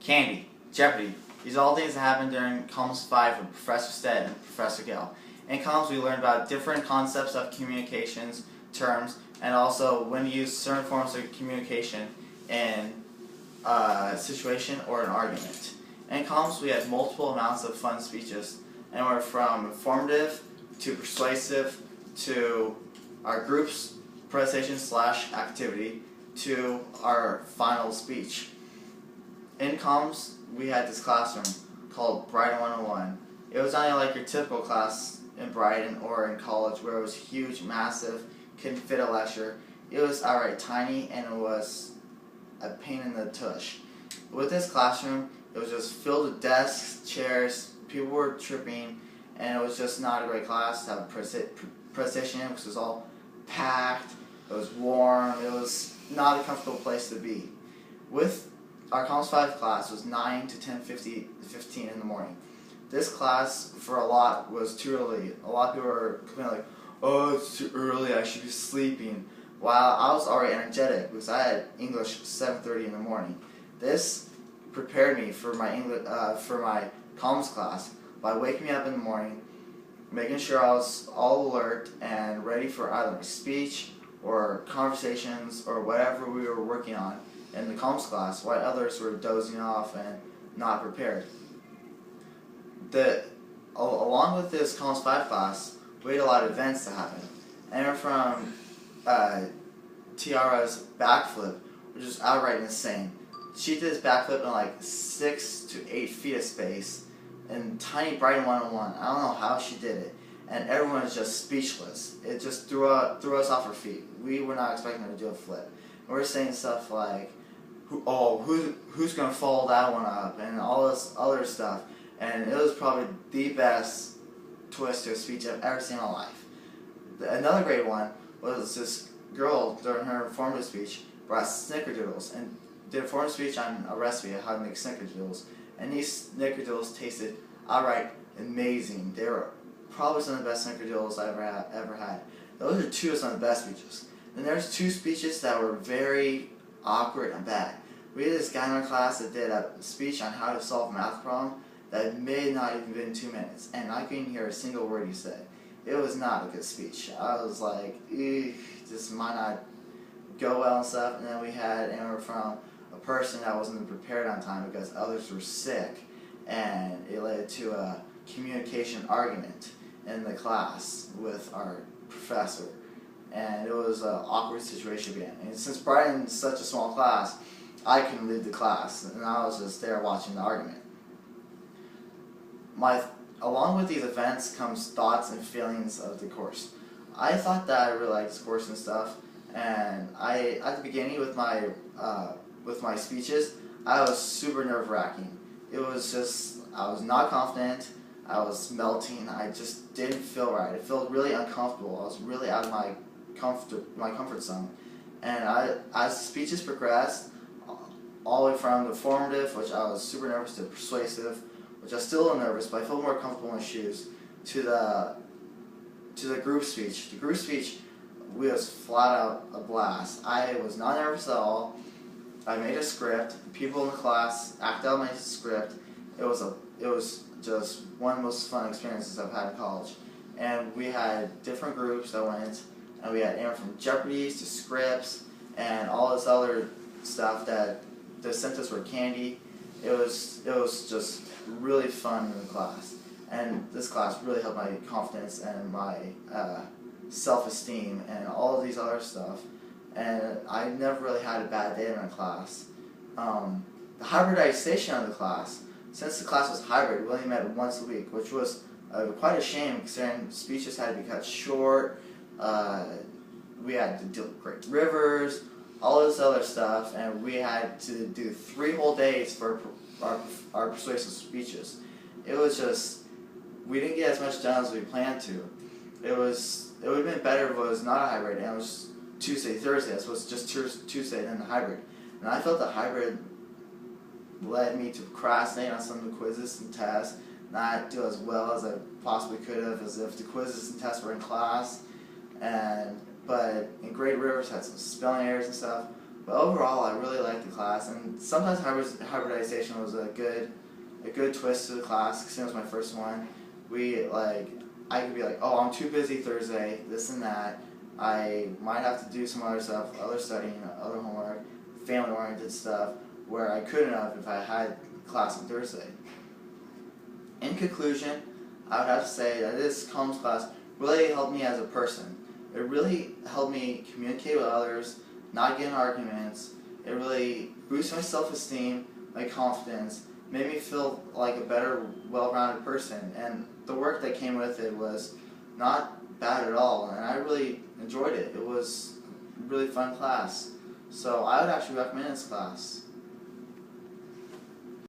candy, Jeopardy. These are all things that happened during COMS 5 with Professor Stead and Professor Gale. In COMS, we learned about different concepts of communications, terms, and also when to use certain forms of communication in a situation or an argument. In COMS, we had multiple amounts of fun speeches, and we're from informative to persuasive to our group's presentation / activity to our final speech. In COMS, we had this classroom called Brighton 101. It was not like your typical class in Brighton or in college where it was huge, massive, couldn't fit a lecture. It was outright tiny and it was a pain in the tush. With this classroom, it was just filled with desks, chairs, people were tripping, and it was just not a great class to have a presentation because it was all packed, it was warm, it was not a comfortable place to be. With our COMS 5 class was 9 to 15 in the morning. This class, for a lot, was too early. A lot of people were complaining like, oh, it's too early, I should be sleeping. While I was already energetic because I had English 7:30 in the morning. This prepared me for my COMS class by waking me up in the morning, making sure I was all alert and ready for either my speech or conversations or whatever we were working on in the COMS class, while others were dozing off and not prepared. Along with this COMS 5 class, we had a lot of events to happen. And from Tiara's backflip, which is outright insane. She did this backflip in like 6 to 8 feet of space in tiny Brighton 101. I don't know how she did it. And everyone was just speechless. It just threw us off our feet. We were not expecting her to do a flip. And we were saying stuff like, who's going to follow that one up, and all this other stuff. And it was probably the best twist to a speech I've ever seen in my life. Another great one was this girl during her informative speech brought snickerdoodles and did a informative speech on a recipe of how to make snickerdoodles. And these snickerdoodles tasted outright amazing. They were probably some of the best snickerdoodles I ever had. Those are two of some of the best speeches. And there's two speeches that were very awkward and bad. We had this guy in our class that did a speech on how to solve a math problem that may not even been 2 minutes, and I couldn't hear a single word he said. It was not a good speech. I was like, this might not go well and stuff. And then we had from a person that wasn't prepared on time because others were sick, and it led to a communication argument in the class with our professor. And it was an awkward situation again. And since Brighton's such a small class, I couldn't leave the class, and I was just there watching the argument. Along with these events comes thoughts and feelings of the course. I thought that I really liked this course and stuff, and at the beginning with my speeches, I was super nerve-wracking. It was just, I was not confident, I was melting, I just didn't feel right. It felt really uncomfortable. I was really out of my comfort zone. And as speeches progressed, all the way from the formative, which I was super nervous, to persuasive, which I was still a little nervous, but I felt more comfortable in my shoes, to the group speech. The group speech was flat out a blast. I was not nervous at all. I made a script. People in the class acted out my script. It was just one of the most fun experiences I've had in college. And we had different groups that went, and we had anyone from Jeopardies to scripts and all this other stuff that the sent us were candy. It was just really fun in the class, and this class really helped my confidence and my self-esteem and all of these other stuff. And I never really had a bad day in my class. The hybridization of the class, since the class was hybrid, we only met once a week, which was quite a shame considering speeches had to be cut short. We had to deal with great rivers, all this other stuff, and we had to do 3 whole days for our persuasive speeches. It was just, we didn't get as much done as we planned to. It would have been better if it was not a hybrid and it was Tuesday, Thursday, as opposed to just Tuesday and then the hybrid. And I felt the hybrid led me to procrastinate on some of the quizzes and tests, not do as well as I possibly could have, as if the quizzes and tests were in class. But in Great Rivers had some spelling errors and stuff. But overall, I really liked the class, and sometimes hybridization was a good twist to the class, because it was my first one. I could be like, oh, I'm too busy Thursday, this and that. I might have to do some other stuff, other studying, other homework, family-oriented stuff, where I couldn't have if I had class on Thursday. In conclusion, I would have to say that this COMS class really helped me as a person. It really helped me communicate with others, not get in arguments. It really boosted my self-esteem, my confidence, made me feel like a better, well-rounded person. And the work that came with it was not bad at all, and I really enjoyed it. It was a really fun class. So I would actually recommend this class.